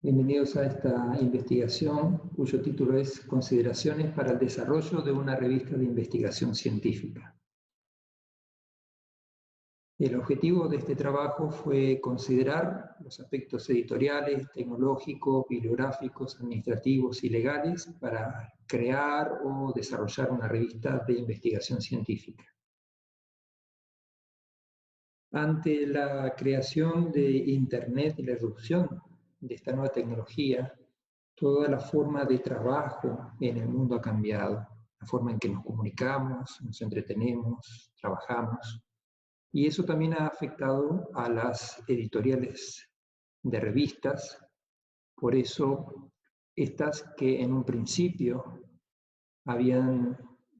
Bienvenidos a esta investigación cuyo título es Consideraciones para el desarrollo de una revista de investigación científica. El objetivo de este trabajo fue considerar los aspectos editoriales, tecnológicos, bibliográficos, administrativos y legales para crear o desarrollar una revista de investigación científica. Ante la creación de Internet y la irrupción de esta nueva tecnología, toda la forma de trabajo en el mundo ha cambiado. La forma en que nos comunicamos, nos entretenemos, trabajamos. Y eso también ha afectado a las editoriales de revistas. Por eso, estas que en un principio habían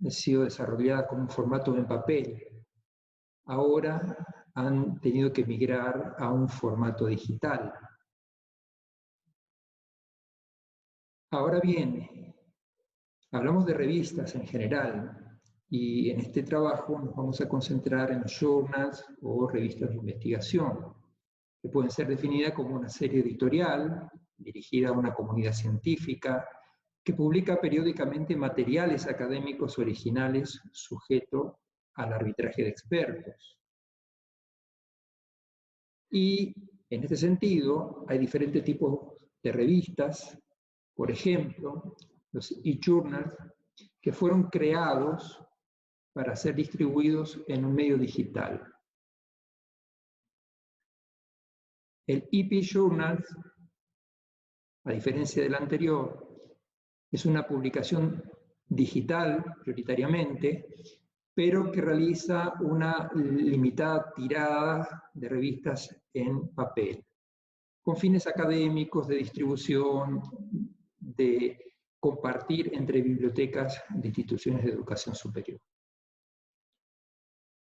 sido desarrolladas con un formato en papel, ahora han tenido que migrar a un formato digital. Ahora bien, hablamos de revistas en general, y en este trabajo nos vamos a concentrar en journals o revistas de investigación, que pueden ser definidas como una serie editorial dirigida a una comunidad científica que publica periódicamente materiales académicos originales sujetos al arbitraje de expertos. Y en este sentido hay diferentes tipos de revistas, por ejemplo, los e-journals, que fueron creados para ser distribuidos en un medio digital. El EP Journal, a diferencia del anterior, es una publicación digital prioritariamente, pero que realiza una limitada tirada de revistas en papel, con fines académicos, de distribución, de compartir entre bibliotecas de instituciones de educación superior.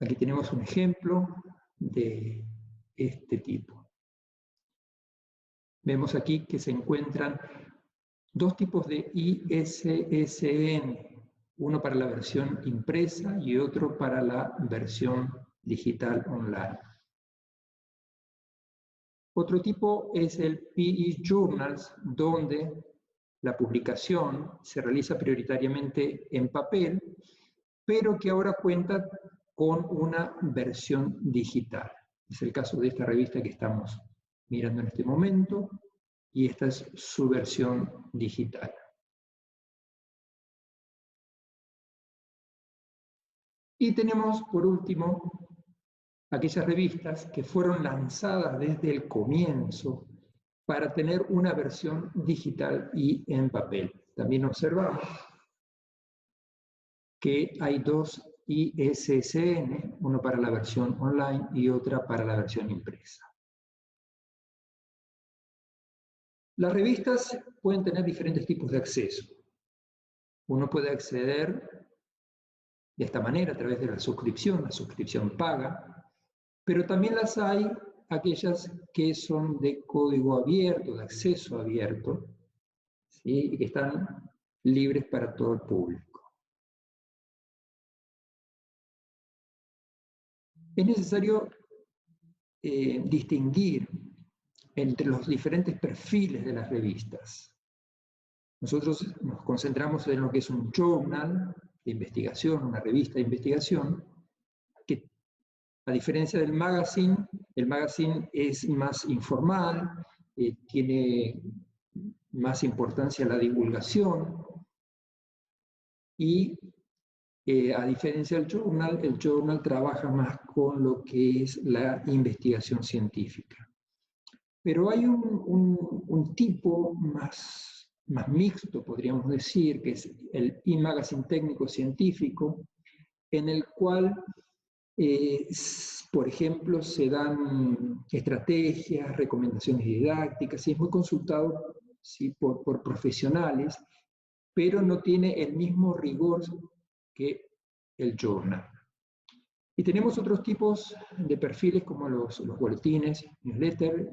Aquí tenemos un ejemplo de este tipo. Vemos aquí que se encuentran dos tipos de ISSN, uno para la versión impresa y otro para la versión digital online. Otro tipo es el PE Journals, donde la publicación se realiza prioritariamente en papel, pero que ahora cuenta con una versión digital. Es el caso de esta revista que estamos mirando en este momento, y esta es su versión digital. Y tenemos, por último, aquellas revistas que fueron lanzadas desde el comienzo para tener una versión digital y en papel. También observamos que hay dos ISSN, uno para la versión online y otra para la versión impresa. Las revistas pueden tener diferentes tipos de acceso. Uno puede acceder de esta manera a través de la suscripción paga, pero también las hay aquellas que son de código abierto, de acceso abierto, ¿sí? Y que están libres para todo el público. Es necesario distinguir entre los diferentes perfiles de las revistas. Nosotros nos concentramos en lo que es un journal de investigación, una revista de investigación, que a diferencia del magazine, el magazine es más informal, tiene más importancia la divulgación, y a diferencia del journal, el journal trabaja más con lo que es la investigación científica. Pero hay un tipo más mixto, podríamos decir, que es el e-magazine técnico-científico, en el cual, por ejemplo, se dan estrategias, recomendaciones didácticas, y es muy consultado, ¿sí?, por profesionales, pero no tiene el mismo rigor que el journal. Y tenemos otros tipos de perfiles como los boletines, newsletters,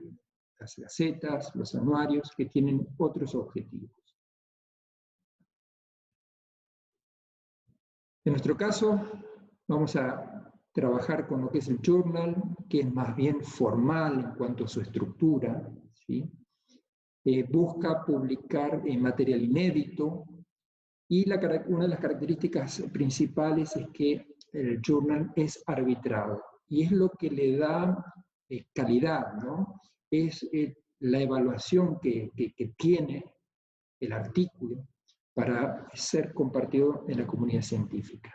las gacetas, los anuarios, que tienen otros objetivos. En nuestro caso, vamos a trabajar con lo que es el journal, que es más bien formal en cuanto a su estructura, ¿sí? busca publicar material inédito, y una de las características principales es que el journal es arbitrado, y es lo que le da calidad, ¿no? Es la evaluación que tiene el artículo para ser compartido en la comunidad científica.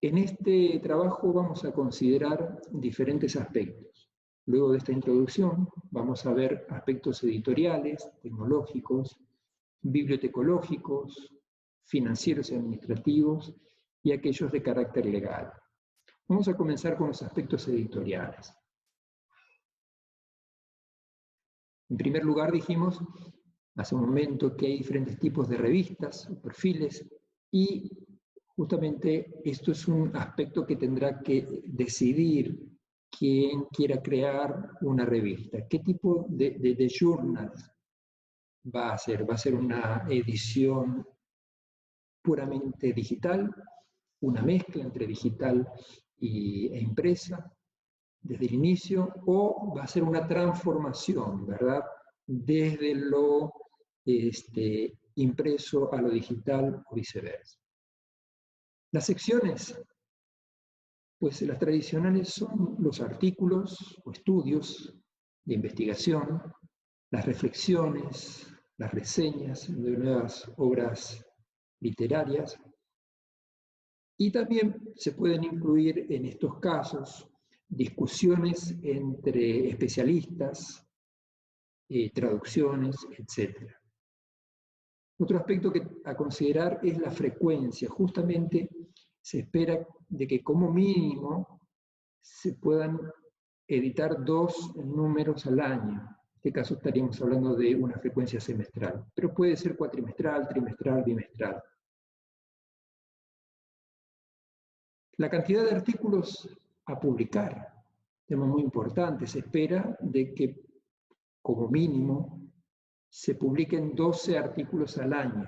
En este trabajo vamos a considerar diferentes aspectos. Luego de esta introducción vamos a ver aspectos editoriales, tecnológicos, bibliotecológicos, financieros y administrativos y aquellos de carácter legal. Vamos a comenzar con los aspectos editoriales. En primer lugar, dijimos hace un momento que hay diferentes tipos de revistas o perfiles, y justamente esto es un aspecto que tendrá que decidir quien quiera crear una revista. ¿Qué tipo de journal va a hacer? ¿Va a ser una edición puramente digital, una mezcla entre digital e impresa desde el inicio, o va a ser una transformación, ¿verdad?, desde lo impreso a lo digital o viceversa? Las secciones, pues las tradicionales son los artículos o estudios de investigación, las reflexiones, las reseñas de nuevas obras literarias, y también se pueden incluir en estos casos discusiones entre especialistas, traducciones, etc. Otro aspecto a considerar es la frecuencia. Justamente se espera de que como mínimo se puedan editar 2 números al año. En este caso estaríamos hablando de una frecuencia semestral, pero puede ser cuatrimestral, trimestral, bimestral. La cantidad de artículos a publicar, tema muy importante. Se espera de que como mínimo se publiquen 12 artículos al año.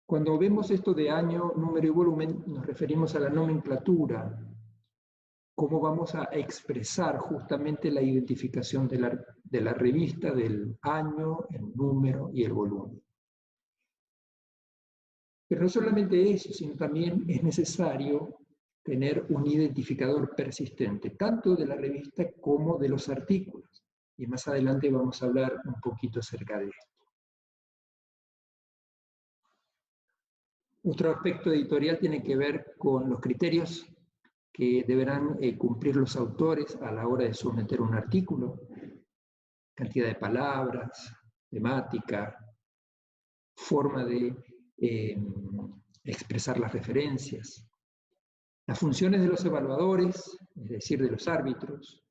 Cuando vemos esto de año, número y volumen, nos referimos a la nomenclatura, cómo vamos a expresar justamente la identificación de la revista, del año, el número y el volumen. Pero no solamente eso, sino también es necesario tener un identificador persistente, tanto de la revista como de los artículos. Y más adelante vamos a hablar un poquito acerca de esto. Otro aspecto editorial tiene que ver con los criterios que deberán cumplir los autores a la hora de someter un artículo: cantidad de palabras, temática, forma de expresar las referencias, las funciones de los evaluadores, es decir, de los árbitros,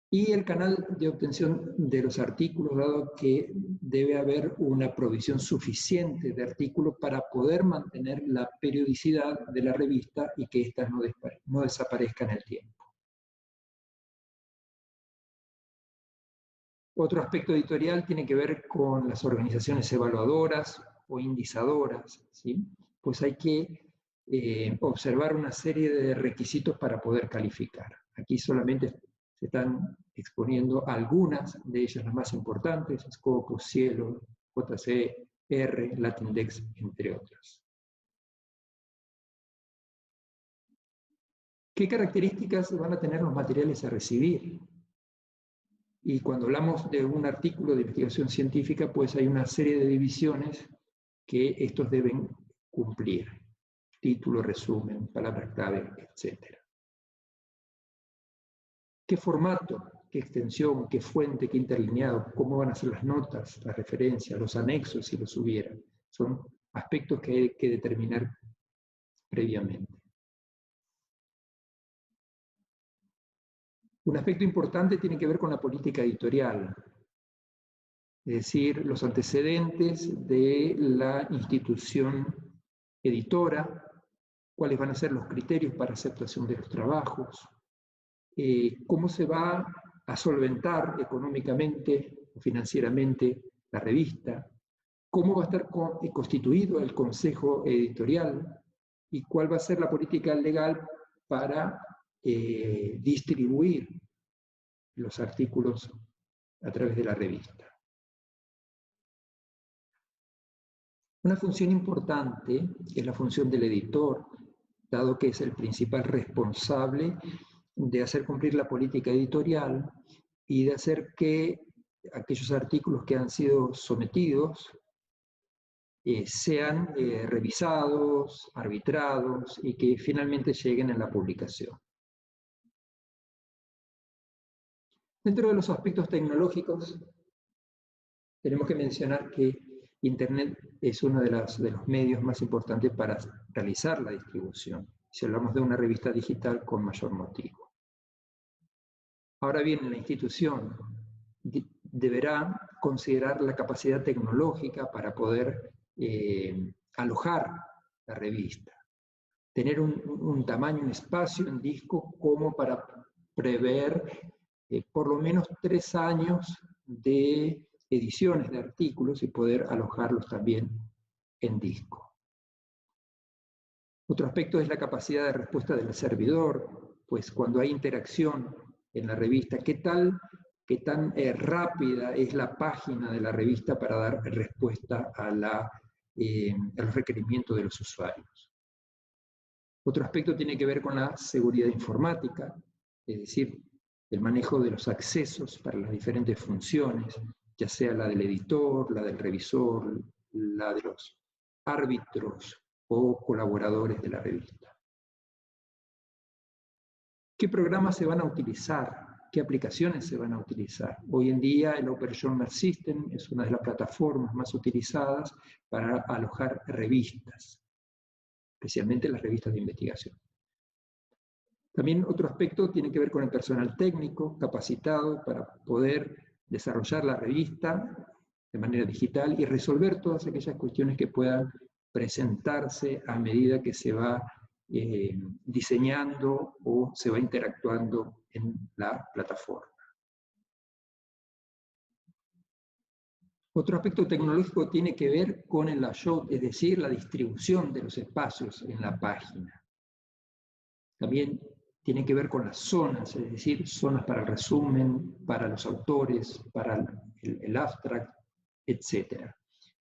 y el canal de obtención de los artículos, dado que debe haber una provisión suficiente de artículos para poder mantener la periodicidad de la revista y que ésta no desaparezca en el tiempo. Otro aspecto editorial tiene que ver con las organizaciones evaluadoras o indizadoras, ¿sí? Pues hay que observar una serie de requisitos para poder calificar. Aquí solamente se están exponiendo algunas de ellas, las más importantes: Scopus, Cielo, JCR, Latindex, entre otras. ¿Qué características van a tener los materiales a recibir? Y cuando hablamos de un artículo de investigación científica, pues hay una serie de divisiones que estos deben cumplir: título, resumen, palabras clave, etc. ¿Qué formato, qué extensión, qué fuente, qué interlineado, cómo van a ser las notas, las referencias, los anexos si los hubiera? Son aspectos que hay que determinar previamente. Un aspecto importante tiene que ver con la política editorial, es decir, los antecedentes de la institución editora, cuáles van a ser los criterios para aceptación de los trabajos, cómo se va a solventar económicamente o financieramente la revista, cómo va a estar constituido el consejo editorial y cuál va a ser la política legal para distribuir los artículos a través de la revista. Una función importante es la función del editor, dado que es el principal responsable de hacer cumplir la política editorial y de hacer que aquellos artículos que han sido sometidos sean revisados, arbitrados y que finalmente lleguen a la publicación. Dentro de los aspectos tecnológicos, tenemos que mencionar que Internet es uno de los medios más importantes para realizar la distribución. Si hablamos de una revista digital, con mayor motivo. Ahora bien, la institución deberá considerar la capacidad tecnológica para poder alojar la revista. Tener un tamaño, un espacio en disco como para prever por lo menos 3 años de ediciones de artículos y poder alojarlos también en disco. Otro aspecto es la capacidad de respuesta del servidor, pues cuando hay interacción en la revista, ¿qué tan rápida es la página de la revista para dar respuesta a los requerimientos de los usuarios? Otro aspecto tiene que ver con la seguridad informática, es decir, el manejo de los accesos para las diferentes funciones, ya sea la del editor, la del revisor, la de los árbitros o colaboradores de la revista. ¿Qué programas se van a utilizar? ¿Qué aplicaciones se van a utilizar? Hoy en día el Open Journal System es una de las plataformas más utilizadas para alojar revistas, especialmente las revistas de investigación. También otro aspecto tiene que ver con el personal técnico capacitado para poder desarrollar la revista de manera digital y resolver todas aquellas cuestiones que puedan presentarse a medida que se va diseñando o se va interactuando en la plataforma. Otro aspecto tecnológico tiene que ver con el layout, es decir, la distribución de los espacios en la página. También tiene que ver con las zonas, es decir, zonas para el resumen, para los autores, para el abstract, etc.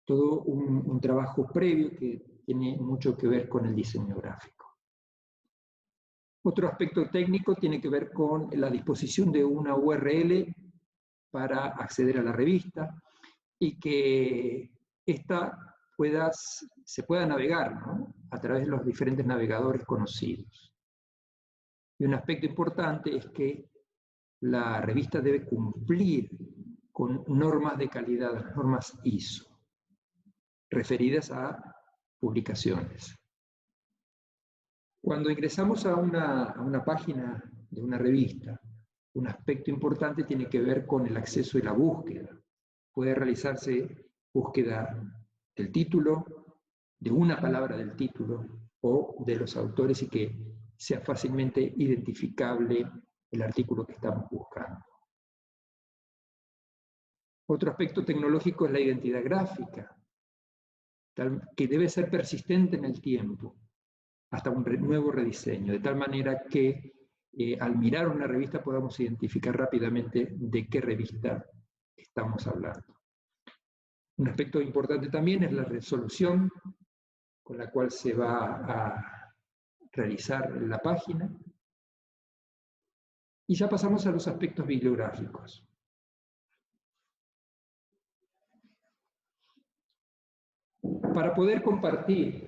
Todo un trabajo previo que tiene mucho que ver con el diseño gráfico. Otro aspecto técnico tiene que ver con la disposición de una URL para acceder a la revista y que ésta se pueda navegar, ¿no?, a través de los diferentes navegadores conocidos. Y un aspecto importante es que la revista debe cumplir con normas de calidad, normas ISO, referidas a publicaciones. Cuando ingresamos a una página de una revista, un aspecto importante tiene que ver con el acceso y la búsqueda. Puede realizarse búsqueda del título, de una palabra del título o de los autores y que sea fácilmente identificable el artículo que estamos buscando. Otro aspecto tecnológico es la identidad gráfica, que debe ser persistente en el tiempo, hasta un nuevo rediseño, de tal manera que al mirar una revista podamos identificar rápidamente de qué revista estamos hablando. Un aspecto importante también es la resolución con la cual se va a realizar la página. Y ya pasamos a los aspectos bibliográficos. Para poder compartir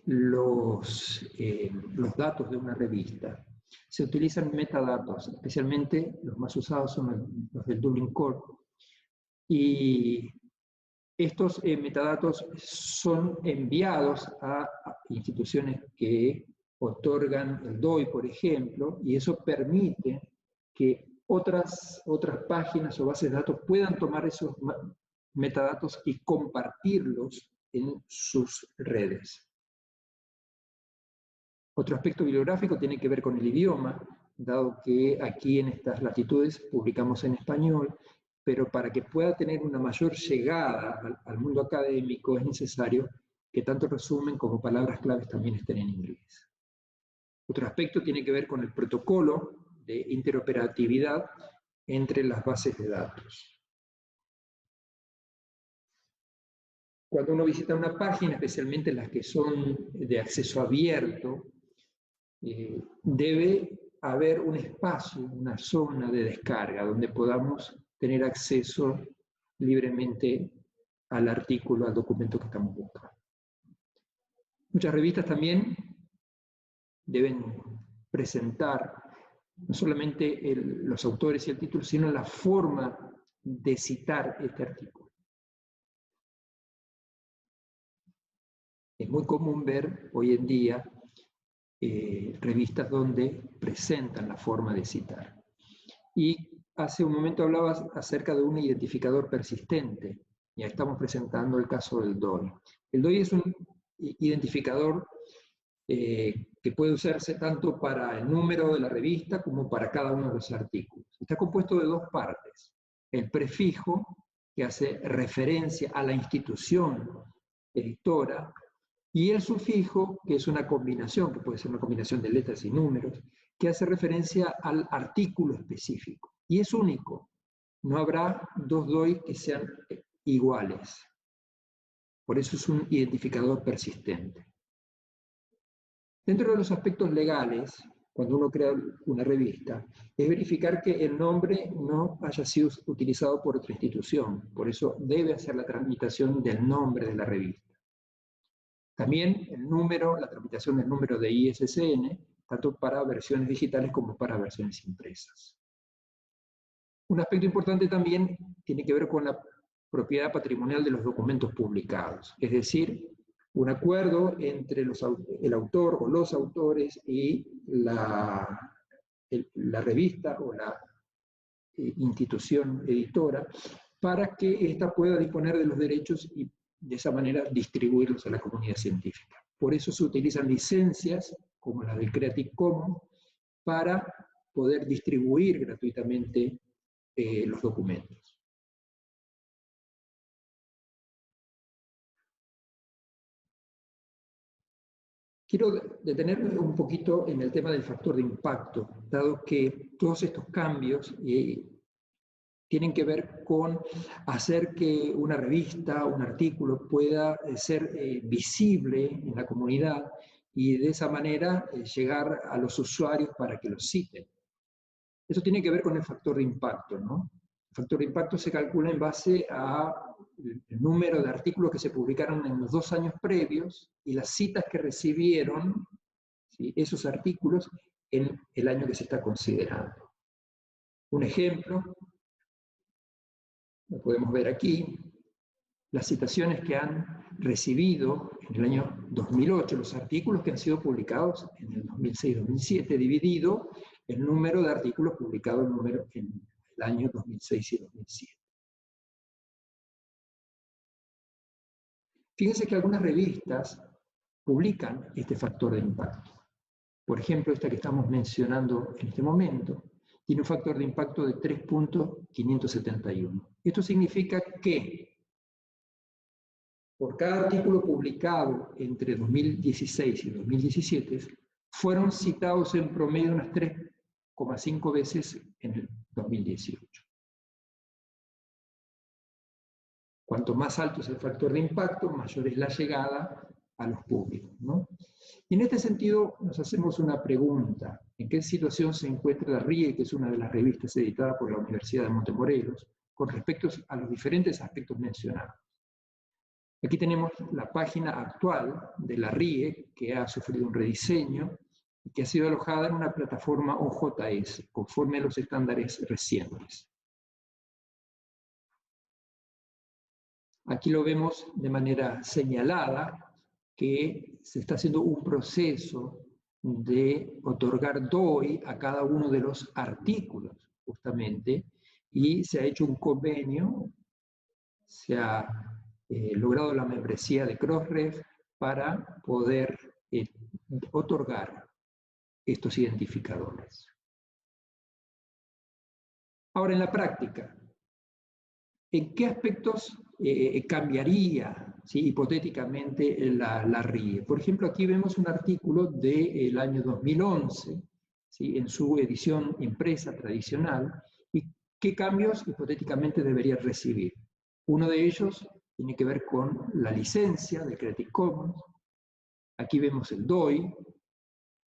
los datos de una revista, se utilizan metadatos, especialmente los más usados son los del Dublin Core. Y estos metadatos son enviados a instituciones que otorgan el DOI, por ejemplo, y eso permite que otras páginas o bases de datos puedan tomar esos metadatos y compartirlos en sus redes. Otro aspecto bibliográfico tiene que ver con el idioma, dado que aquí en estas latitudes publicamos en español, pero para que pueda tener una mayor llegada al mundo académico es necesario que tanto el resumen como palabras claves también estén en inglés. Otro aspecto tiene que ver con el protocolo de interoperatividad entre las bases de datos. Cuando uno visita una página, especialmente las que son de acceso abierto, debe haber un espacio, una zona de descarga donde podamos tener acceso libremente al artículo, al documento que estamos buscando. Muchas revistas también deben presentar no solamente los autores y el título, sino la forma de citar este artículo. Es muy común ver hoy en día revistas donde presentan la forma de citar. Y hace un momento hablabas acerca de un identificador persistente. Ya estamos presentando el caso del DOI. El DOI es un identificador que puede usarse tanto para el número de la revista como para cada uno de los artículos. Está compuesto de dos partes. El prefijo, que hace referencia a la institución editora, y el sufijo, que es una combinación, que puede ser una combinación de letras y números, que hace referencia al artículo específico. Y es único. No habrá dos DOI que sean iguales. Por eso es un identificador persistente. Dentro de los aspectos legales, cuando uno crea una revista, es verificar que el nombre no haya sido utilizado por otra institución. Por eso debe hacer la tramitación del nombre de la revista. También el número, la tramitación del número de ISSN, tanto para versiones digitales como para versiones impresas. Un aspecto importante también tiene que ver con la propiedad patrimonial de los documentos publicados, es decir, un acuerdo entre el autor o los autores y la revista o la institución editora para que ésta pueda disponer de los derechos y de esa manera distribuirlos a la comunidad científica. Por eso se utilizan licencias como la del Creative Commons para poder distribuir gratuitamente los documentos. Quiero detenerme un poquito en el tema del factor de impacto, dado que todos estos cambios tienen que ver con hacer que una revista, un artículo pueda ser visible en la comunidad y de esa manera llegar a los usuarios para que los citen. Eso tiene que ver con el factor de impacto, ¿no? El factor de impacto se calcula en base a el número de artículos que se publicaron en los 2 años previos y las citas que recibieron, ¿sí?, esos artículos en el año que se está considerando. Un ejemplo, lo podemos ver aquí, las citaciones que han recibido en el año 2008, los artículos que han sido publicados en el 2006-2007, dividido el número de artículos publicados en el año 2006 y 2007. Fíjense que algunas revistas publican este factor de impacto. Por ejemplo, esta que estamos mencionando en este momento, tiene un factor de impacto de 3.571. Esto significa que por cada artículo publicado entre 2016 y 2017, fueron citados en promedio unas 3,5 veces en el 2018. Cuanto más alto es el factor de impacto, mayor es la llegada a los públicos, ¿no? Y en este sentido nos hacemos una pregunta: ¿en qué situación se encuentra la RIE, que es una de las revistas editadas por la Universidad de Montemorelos, con respecto a los diferentes aspectos mencionados? Aquí tenemos la página actual de la RIE, que ha sufrido un rediseño y que ha sido alojada en una plataforma OJS, conforme a los estándares recientes. Aquí lo vemos de manera señalada, que se está haciendo un proceso de otorgar DOI a cada uno de los artículos, justamente, y se ha hecho un convenio, se ha logrado la membresía de Crossref para poder otorgar estos identificadores. Ahora, en la práctica, ¿en qué aspectos cambiaría, ¿sí?, hipotéticamente la RIE. Por ejemplo, aquí vemos un artículo del año 2011, ¿sí?, en su edición impresa tradicional, y qué cambios hipotéticamente debería recibir. Uno de ellos tiene que ver con la licencia de Creative Commons. Aquí vemos el DOI.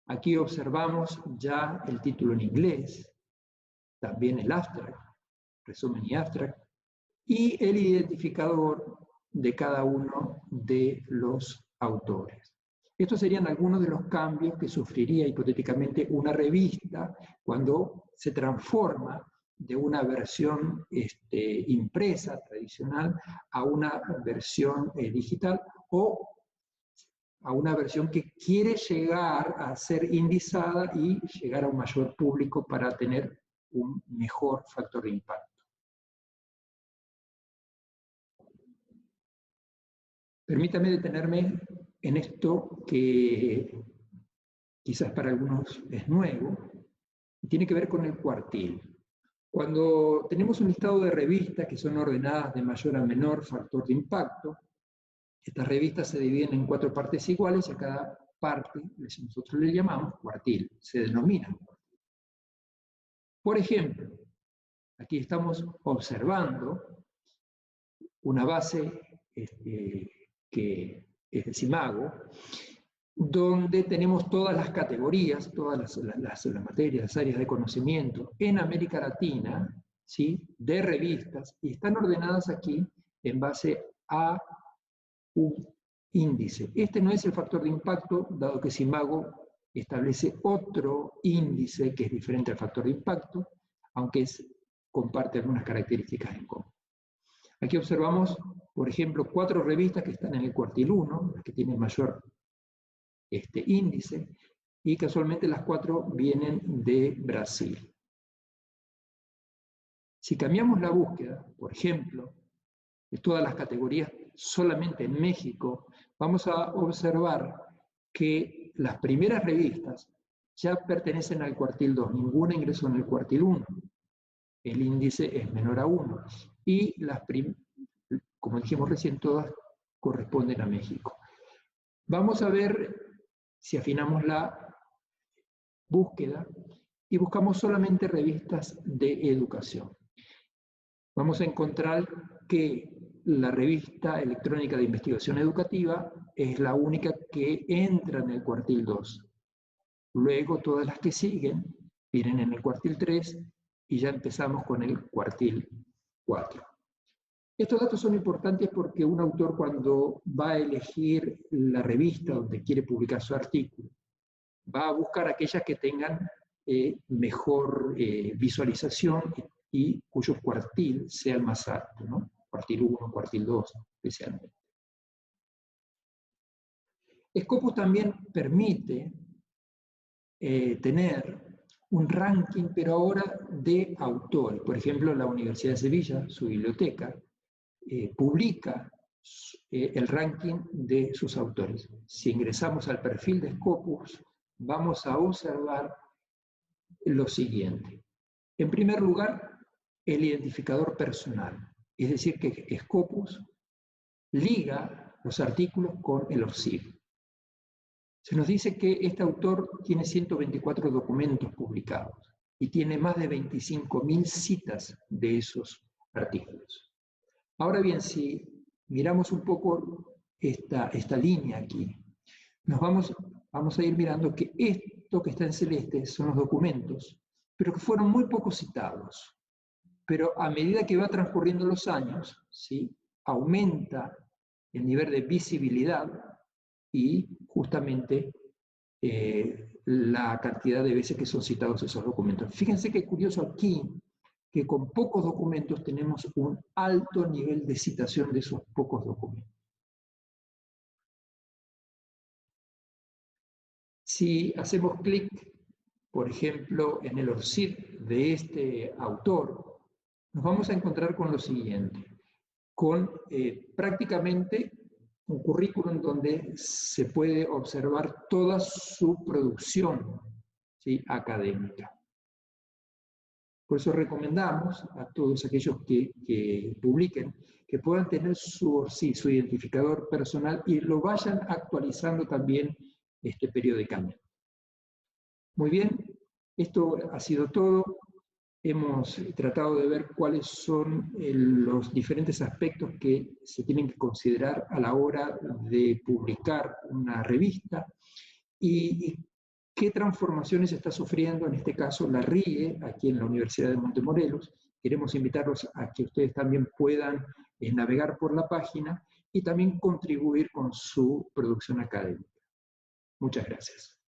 Aquí observamos ya el título en inglés, también el abstract, resumen y abstract, y el identificador de cada uno de los autores. Estos serían algunos de los cambios que sufriría hipotéticamente una revista cuando se transforma de una versión impresa tradicional a una versión digital, o a una versión que quiere llegar a ser indizada y llegar a un mayor público para tener un mejor factor de impacto. Permítame detenerme en esto que quizás para algunos es nuevo, y tiene que ver con el cuartil. Cuando tenemos un listado de revistas que son ordenadas de mayor a menor factor de impacto, estas revistas se dividen en 4 partes iguales y a cada parte nosotros le llamamos cuartil, se denomina. Por ejemplo, aquí estamos observando una base que es de Simago, donde tenemos todas las categorías, todas las materias, las áreas de conocimiento en América Latina, ¿sí?, de revistas, y están ordenadas aquí en base a un índice. Este no es el factor de impacto, dado que Simago establece otro índice que es diferente al factor de impacto, aunque comparte algunas características en común. Aquí observamos, por ejemplo, 4 revistas que están en el cuartil 1, las que tienen mayor índice, y casualmente las 4 vienen de Brasil. Si cambiamos la búsqueda, por ejemplo, de todas las categorías solamente en México, vamos a observar que las primeras revistas ya pertenecen al cuartil 2, ninguna ingresó en el cuartil 1. El índice es menor a 1. Y como dijimos recién, todas corresponden a México. Vamos a ver si afinamos la búsqueda y buscamos solamente revistas de educación. Vamos a encontrar que la revista electrónica de investigación educativa es la única que entra en el cuartil 2. Luego todas las que siguen vienen en el cuartil 3 y ya empezamos con el cuartil 4. Estos datos son importantes porque un autor, cuando va a elegir la revista donde quiere publicar su artículo, va a buscar aquellas que tengan mejor visualización y cuyo cuartil sea el más alto, ¿no? Cuartil 1, cuartil 2, especialmente. Scopus también permite tener un ranking, pero ahora de autores. Por ejemplo, la Universidad de Sevilla, su biblioteca, publica el ranking de sus autores. Si ingresamos al perfil de Scopus, vamos a observar lo siguiente. En primer lugar, el identificador personal, es decir, que Scopus liga los artículos con el ORCID. Se nos dice que este autor tiene 124 documentos publicados y tiene más de 25.000 citas de esos artículos. Ahora bien, si miramos un poco esta línea aquí, vamos a ir mirando que esto que está en celeste son los documentos, pero que fueron muy poco citados. Pero a medida que va transcurriendo los años, ¿sí?, aumenta el nivel de visibilidad y justamente la cantidad de veces que son citados esos documentos. Fíjense qué curioso aquí, que con pocos documentos tenemos un alto nivel de citación de esos pocos documentos. Si hacemos clic, por ejemplo, en el ORCID de este autor, nos vamos a encontrar con lo siguiente, con prácticamente un currículum donde se puede observar toda su producción, ¿sí?, académica. Por eso recomendamos a todos aquellos que publiquen que puedan tener su identificador personal y lo vayan actualizando también periódicamente. Muy bien, esto ha sido todo. Hemos tratado de ver cuáles son los diferentes aspectos que se tienen que considerar a la hora de publicar una revista y qué transformaciones está sufriendo, en este caso, la RIE, aquí en la Universidad de Montemorelos. Queremos invitarlos a que ustedes también puedan navegar por la página y también contribuir con su producción académica. Muchas gracias.